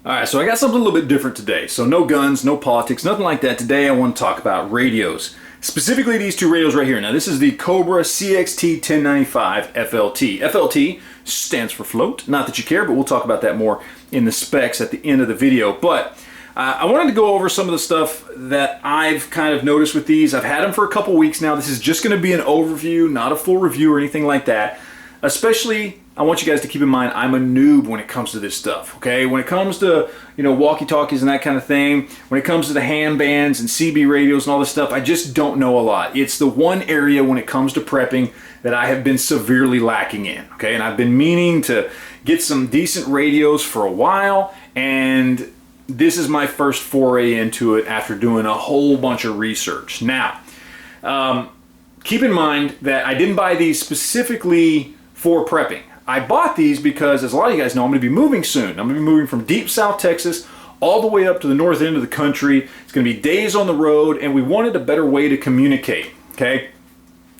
Alright, so I got something a little bit different today. So no guns, no politics, nothing like that. Today I want to talk about radios. Specifically these two radios right here. Now this is the Cobra CXT1095 FLT. FLT stands for float. Not that you care, but we'll talk about that more in the specs at the end of the video. But I wanted to go over some of the stuff that I've kind of noticed with these. I've had them for a couple weeks now. This is just going to be an overview, not a full review or anything like that. Especially, I want you guys to keep in mind, I'm a noob when it comes to this stuff, okay? When it comes to, walkie-talkies and that kind of thing, when it comes to the ham bands and CB radios and all this stuff, I just don't know a lot. It's the one area when it comes to prepping that I have been severely lacking in, okay? And I've been meaning to get some decent radios for a while, and this is my first foray into it after doing a whole bunch of research. Now, keep in mind that I didn't buy these specifically for prepping. I bought these because, as a lot of you guys know, I'm going to be moving soon. I'm going to be moving from deep South Texas all the way up to the north end of the country. It's going to be days on the road, and we wanted a better way to communicate, okay?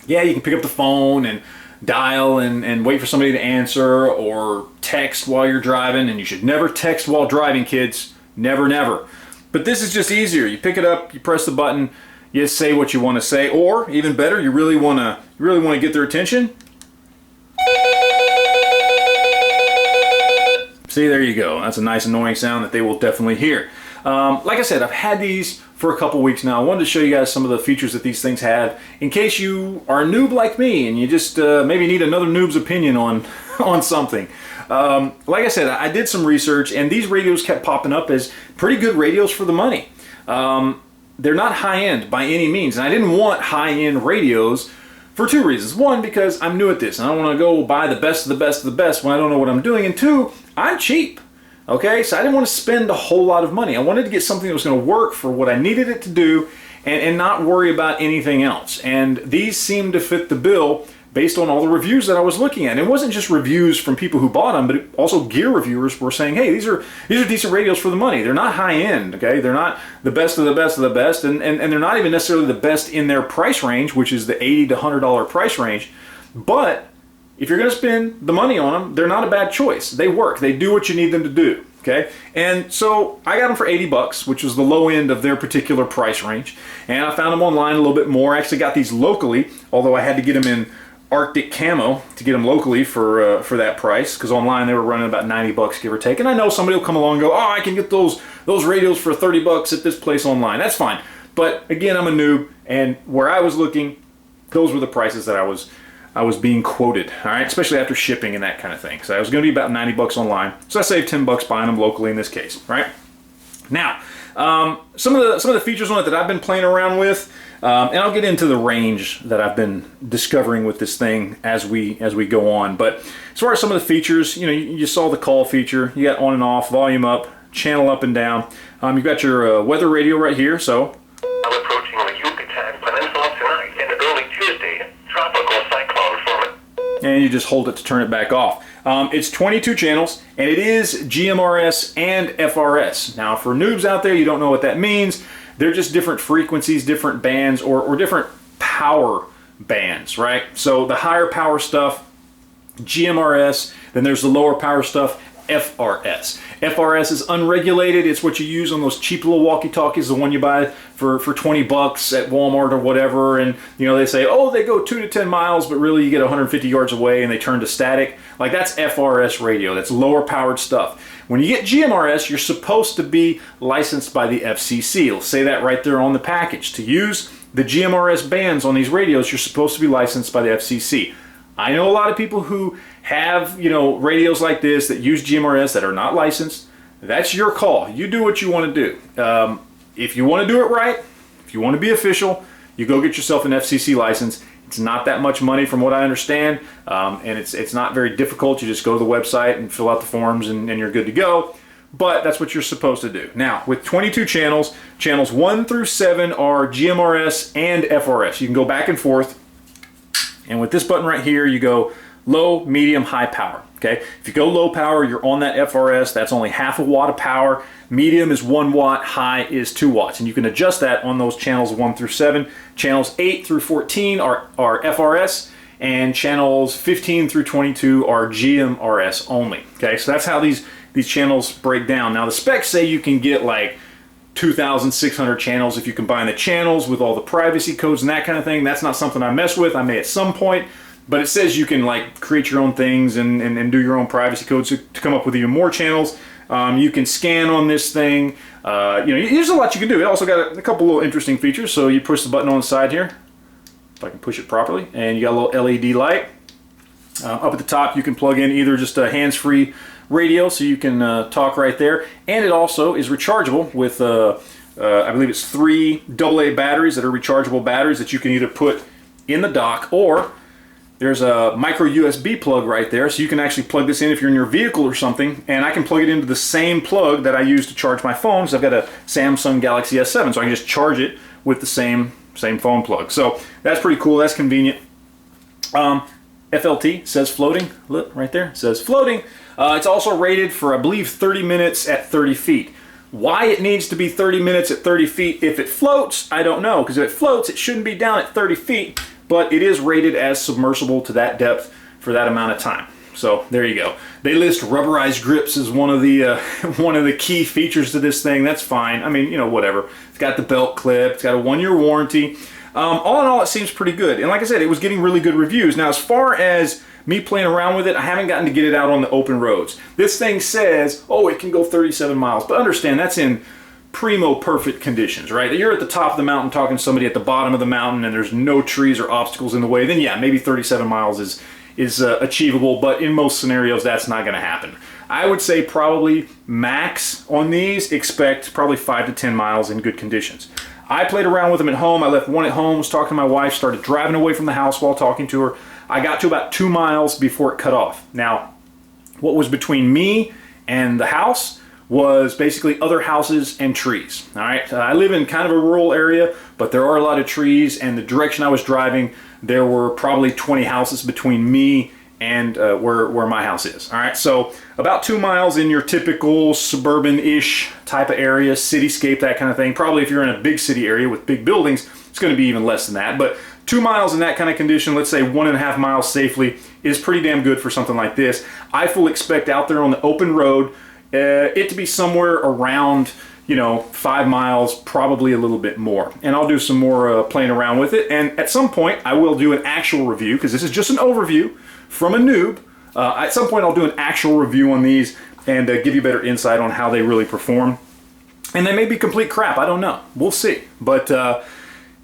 Yeah, you can pick up the phone and dial and wait for somebody to answer, or text while you're driving, and you should never text while driving, kids. Never, never. But this is just easier. You pick it up, you press the button, you say what you want to say, or even better, you really want to get their attention. See, there you go. That's a nice annoying sound that they will definitely hear. Like I said, I've had these for a couple weeks now. I wanted to show you guys some of the features that these things have in case you are a noob like me and you just maybe need another noob's opinion on something. Like I said, I did some research, and these radios kept popping up as pretty good radios for the money. They're not high-end by any means, and I didn't want high-end radios for two reasons. One, because I'm new at this, and I don't want to go buy the best of the best of the best when I don't know what I'm doing. And two, I'm cheap, okay? So I didn't want to spend a whole lot of money. I wanted to get something that was going to work for what I needed it to do and not worry about anything else. And these seem to fit the bill based on all the reviews that I was looking at. And it wasn't just reviews from people who bought them, but also gear reviewers were saying, hey, these are decent radios for the money. They're not high end, okay? They're not the best of the best of the best, and they're not even necessarily the best in their price range, which is the $80 to $100 price range. But if you're going to spend the money on them, they're not a bad choice. They work. They do what you need them to do, okay? And so I got them for 80 bucks, which was the low end of their particular price range. And I found them online a little bit more. I actually got these locally, although I had to get them in Arctic camo to get them locally for that price, because online they were running about 90 bucks, give or take. And I know somebody will come along and go, oh, I can get those radios for 30 bucks at this place online. That's fine. But again, I'm a noob, and where I was looking, those were the prices that I was being quoted, all right, especially after shipping and that kind of thing. So I was going to be about 90 bucks online. So I saved 10 bucks buying them locally in this case, right? Now, some of the features on it that I've been playing around with, and I'll get into the range that I've been discovering with this thing as we go on. But as far as some of the features, you saw the call feature. You got on and off, volume up, channel up and down. You've got your weather radio right here. So I'm approaching the Yucatan Peninsula tonight and early Tuesday. Tropical cyclone formation. And you just hold it to turn it back off. It's 22 channels, and it is GMRS and FRS. Now, for noobs out there, you don't know what that means. They're just different frequencies, different bands, or different power bands, right? So the higher power stuff, GMRS, then there's the lower power stuff, FRS. FRS is unregulated. It's what you use on those cheap little walkie-talkies, the one you buy for 20 bucks at Walmart or whatever, and they say, oh, they go 2 to 10 miles, but really you get 150 yards away and they turn to static. Like, that's FRS radio. That's lower powered stuff. When you get GMRS, you're supposed to be licensed by the FCC. It'll say that right there on the package. To use the GMRS bands on these radios, you're supposed to be licensed by the FCC. I know a lot of people who have, radios like this that use GMRS that are not licensed. That's your call. You do what you want to do. If you want to do it right, if you want to be official, you go get yourself an FCC license. It's not that much money from what I understand, and it's not very difficult. You just go to the website and fill out the forms, and you're good to go. But that's what you're supposed to do. Now, with 22 channels, channels 1 through 7 are GMRS and FRS. You can go back and forth. And with this button right here, you go low, medium, high power. Okay, if you go low power, you're on that FRS. That's only half a watt of power. Medium is 1 watt, high is 2 watts. And you can adjust that on those channels 1 through 7. Channels 8 through 14 are FRS, and channels 15 through 22 are GMRS only. Okay, so that's how these these channels break down. Now the specs say you can get like 2,600 channels if you combine the channels with all the privacy codes and that kind of thing. That's not something I mess with. I may at some point, but it says you can like create your own things and do your own privacy codes to come up with even more channels. You can scan on this thing. You know, there's a lot you can do. It also got a couple little interesting features. So you push the button on the side here, if I can push it properly, and you got a little LED light. Up at the top, you can plug in either just a hands-free radio, so you can talk right there, and it also is rechargeable with I believe it's 3 AA batteries that are rechargeable batteries that you can either put in the dock, or there's a micro USB plug right there, so you can actually plug this in if you're in your vehicle or something, and I can plug it into the same plug that I use to charge my phone. So I've got a Samsung Galaxy S7, so I can just charge it with the same phone plug. So that's pretty cool. That's convenient. FLT says floating. Look right there, it says floating. It's also rated for, I believe, 30 minutes at 30 feet. Why it needs to be 30 minutes at 30 feet if it floats, I don't know, because if it floats, it shouldn't be down at 30 feet, but it is rated as submersible to that depth for that amount of time. So there you go. They list rubberized grips as one of the key features to this thing. That's fine. I mean, you know, whatever. It's got the belt clip. It's got a 1-year warranty. All in all, it seems pretty good. And like I said, it was getting really good reviews. Now, as far as me playing around with it, I haven't gotten to get it out on the open roads. This thing says, oh, it can go 37 miles. But understand, that's in primo perfect conditions, right? You're at the top of the mountain talking to somebody at the bottom of the mountain and there's no trees or obstacles in the way, then yeah, maybe 37 miles is achievable, but in most scenarios, that's not going to happen. I would say probably max on these, expect probably 5 to 10 miles in good conditions. I played around with them at home. I left one at home, was talking to my wife, started driving away from the house while talking to her. I got to about 2 miles before it cut off. Now, what was between me and the house was basically other houses and trees. All right, I live in kind of a rural area, but there are a lot of trees, and the direction I was driving, there were probably 20 houses between me and where my house is. All right, so about 2 miles in your typical suburban-ish type of area, cityscape, that kind of thing. Probably if you're in a big city area with big buildings, it's going to be even less than that. But 2 miles in that kind of condition, let's say 1.5 miles safely, is pretty damn good for something like this. I fully expect out there on the open road it to be somewhere around, you know, 5 miles, probably a little bit more. And I'll do some more playing around with it. And at some point, I will do an actual review, because this is just an overview from a noob. At some point, I'll do an actual review on these and give you better insight on how they really perform. And they may be complete crap. I don't know. We'll see. But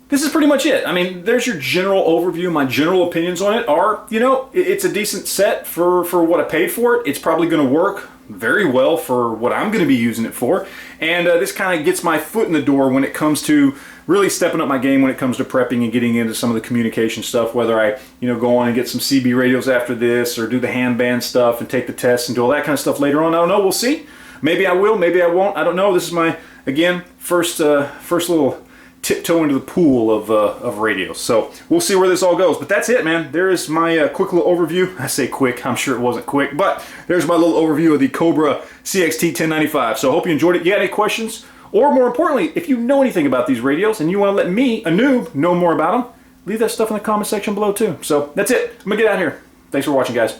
this is pretty much it. I mean, there's your general overview. My general opinions on it are, you know, it's a decent set for what I paid for it. It's probably going to work very well for what I'm going to be using it for. And this kind of gets my foot in the door when it comes to really stepping up my game when it comes to prepping and getting into some of the communication stuff, whether I, you know, go on and get some CB radios after this, or do the handband stuff and take the tests and do all that kind of stuff later on. I don't know. We'll see. Maybe I will. Maybe I won't. I don't know. This is my, again, first little tiptoe into the pool of radios. So we'll see where this all goes. But that's it, man. There is my quick little overview. I say quick. I'm sure it wasn't quick. But there's my little overview of the Cobra CXT1095. So I hope you enjoyed it. You got any questions? Or more importantly, if you know anything about these radios and you want to let me, a noob, know more about them, leave that stuff in the comment section below too. So that's it. I'm going to get out of here. Thanks for watching, guys.